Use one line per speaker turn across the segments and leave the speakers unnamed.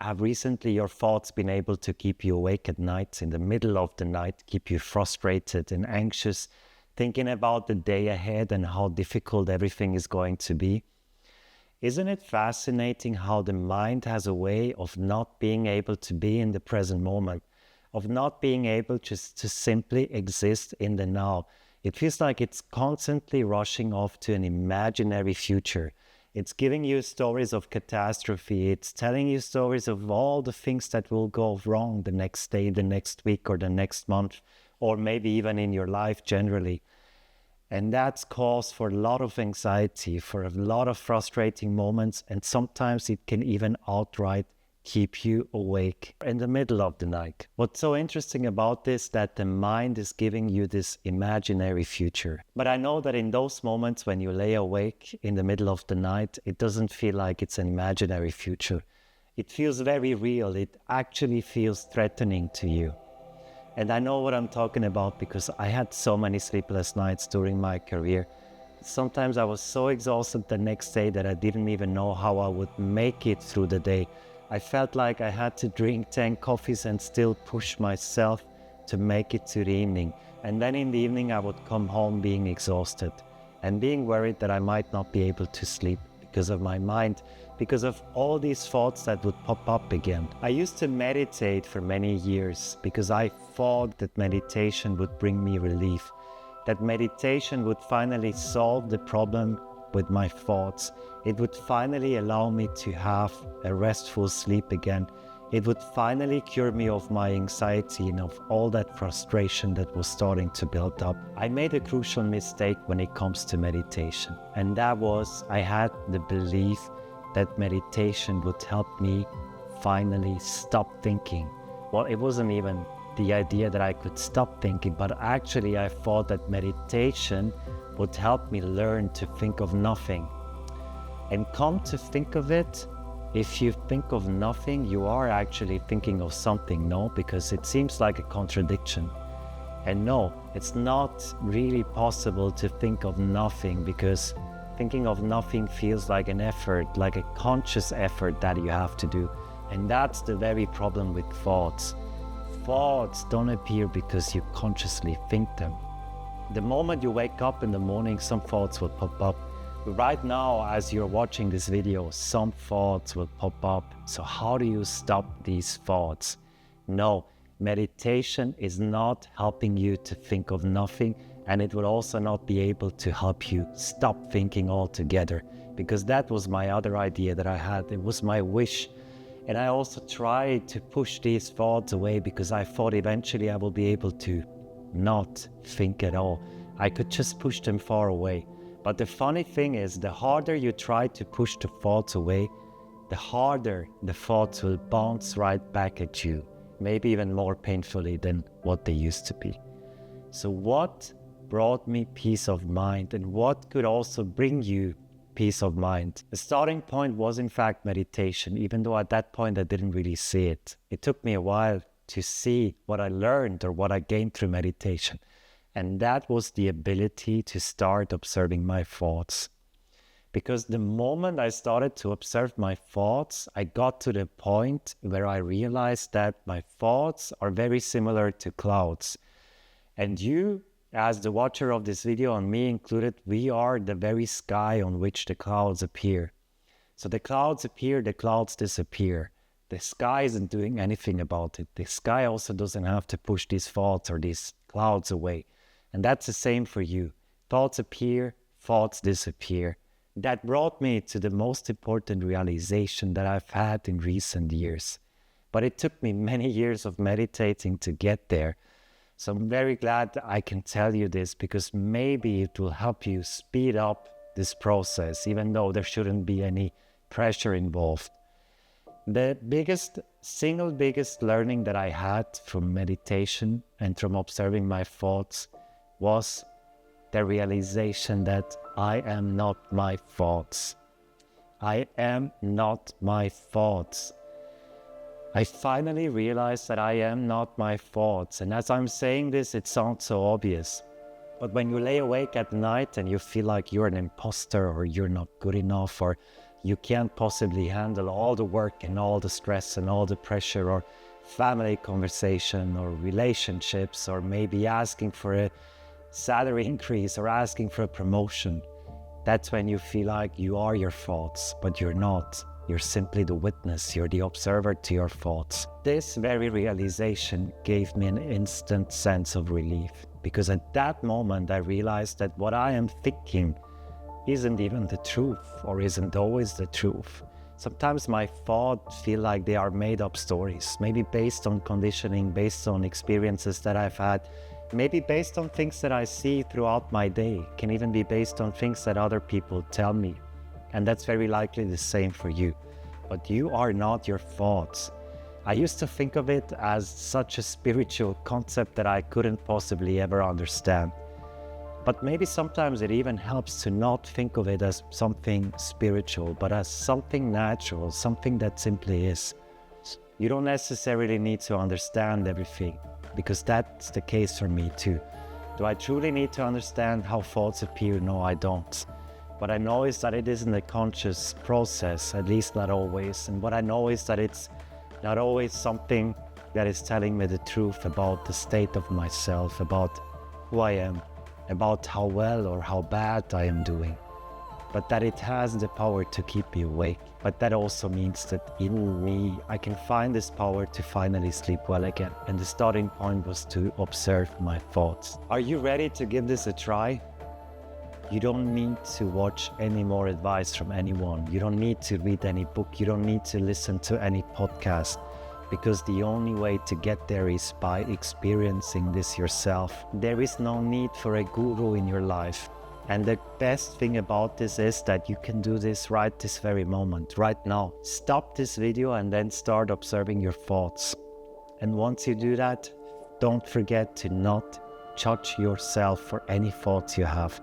have recently your thoughts been able to keep you awake at night, in the middle of the night, keep you frustrated and anxious, thinking about the day ahead and how difficult everything is going to be? Isn't it fascinating how the mind has a way of not being able to be in the present moment, of not being able just to simply exist in the now? It feels like it's constantly rushing off to an imaginary future. It's giving you stories of catastrophe. It's telling you stories of all the things that will go wrong the next day, the next week, or the next month, or maybe even in your life generally. And that's cause for a lot of anxiety, for a lot of frustrating moments, and sometimes it can even outright keep you awake in the middle of the night. What's so interesting about this, that the mind is giving you this imaginary future. But I know that in those moments when you lay awake in the middle of the night, it doesn't feel like it's an imaginary future. It feels very real. It actually feels threatening to you. And I know what I'm talking about because I had so many sleepless nights during my career. Sometimes I was so exhausted the next day that I didn't even know how I would make it through the day. I felt like I had to drink 10 coffees and still push myself to make it to the evening. And then in the evening I would come home being exhausted and being worried that I might not be able to sleep because of my mind, because of all these thoughts that would pop up again. I used to meditate for many years because I thought that meditation would bring me relief, that meditation would finally solve the problem with my thoughts. It would finally allow me to have a restful sleep again. It would finally cure me of my anxiety and of all that frustration that was starting to build up. I made a crucial mistake when it comes to meditation, and that was I had the belief that meditation would help me finally stop thinking. Well, it wasn't even the idea that I could stop thinking, but actually I thought that meditation would help me learn to think of nothing. And come to think of it, if you think of nothing, you are actually thinking of something, no? Because it seems like a contradiction. And no, it's not really possible to think of nothing, because thinking of nothing feels like an effort, like a conscious effort that you have to do. And that's the very problem with thoughts. Thoughts don't appear because you consciously think them. The moment you wake up in the morning, some thoughts will pop up. Right now, as you're watching this video, some thoughts will pop up. So how do you stop these thoughts? No, meditation is not helping you to think of nothing, and it will also not be able to help you stop thinking altogether, because that was my other idea that I had. It was my wish. And I also tried to push these thoughts away because I thought eventually I will be able to not think at all. I could just push them far away. But the funny thing is, the harder you try to push the thoughts away, the harder the thoughts will bounce right back at you, maybe even more painfully than what they used to be. So what brought me peace of mind, and what could also bring you peace of mind? The starting point was in fact meditation, even though at that point I didn't really see it. It took me a while to see what I learned or what I gained through meditation. And that was the ability to start observing my thoughts. Because the moment I started to observe my thoughts, I got to the point where I realized that my thoughts are very similar to clouds. And you, as the watcher of this video, and me included, we are the very sky on which the clouds appear. So the clouds appear, the clouds disappear. The sky isn't doing anything about it. The sky also doesn't have to push these thoughts or these clouds away. And that's the same for you. Thoughts appear, thoughts disappear. That brought me to the most important realization that I've had in recent years. But it took me many years of meditating to get there. So I'm very glad that I can tell you this, because maybe it will help you speed up this process, even though there shouldn't be any pressure involved. The single biggest learning that I had from meditation and from observing my thoughts was the realization that I am not my thoughts. I am not my thoughts. I finally realized that I am not my thoughts. And as I'm saying this, it sounds so obvious. But when you lay awake at night and you feel like you're an imposter, or you're not good enough, or you can't possibly handle all the work and all the stress and all the pressure, or family conversation or relationships, or maybe asking for a salary increase or asking for a promotion. That's when you feel like you are your thoughts, but you're not. You're simply the witness, you're the observer to your thoughts. This very realization gave me an instant sense of relief, because at that moment I realized that what I am thinking isn't even the truth, or isn't always the truth. Sometimes my thoughts feel like they are made up stories, maybe based on conditioning, based on experiences that I've had, maybe based on things that I see throughout my day, can even be based on things that other people tell me. And that's very likely the same for you. But you are not your thoughts. I used to think of it as such a spiritual concept that I couldn't possibly ever understand. But maybe sometimes it even helps to not think of it as something spiritual, but as something natural, something that simply is. You don't necessarily need to understand everything, because that's the case for me too. Do I truly need to understand how thoughts appear? No, I don't. What I know is that it isn't a conscious process, at least not always. And what I know is that it's not always something that is telling me the truth about the state of myself, about who I am, about how well or how bad I am doing, but that it has the power to keep me awake. But that also means that in me, I can find this power to finally sleep well again. And the starting point was to observe my thoughts. Are you ready to give this a try? You don't need to watch any more advice from anyone. You don't need to read any book. You don't need to listen to any podcast, because the only way to get there is by experiencing this yourself. There is no need for a guru in your life. And the best thing about this is that you can do this right this very moment, right now. Stop this video and then start observing your thoughts. And once you do that, don't forget to not judge yourself for any thoughts you have.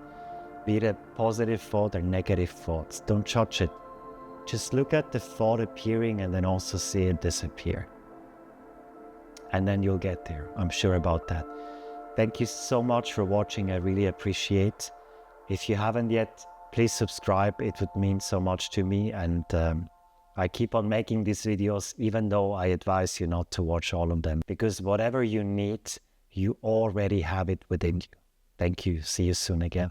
Be it a positive thought or negative thoughts. Don't judge it. Just look at the thought appearing and then also see it disappear. And then you'll get there. I'm sure about that. Thank you so much for watching. I really appreciate. If you haven't yet, please subscribe. It would mean so much to me. And I keep on making these videos, even though I advise you not to watch all of them, because whatever you need, you already have it within you. Thank you. See you soon again.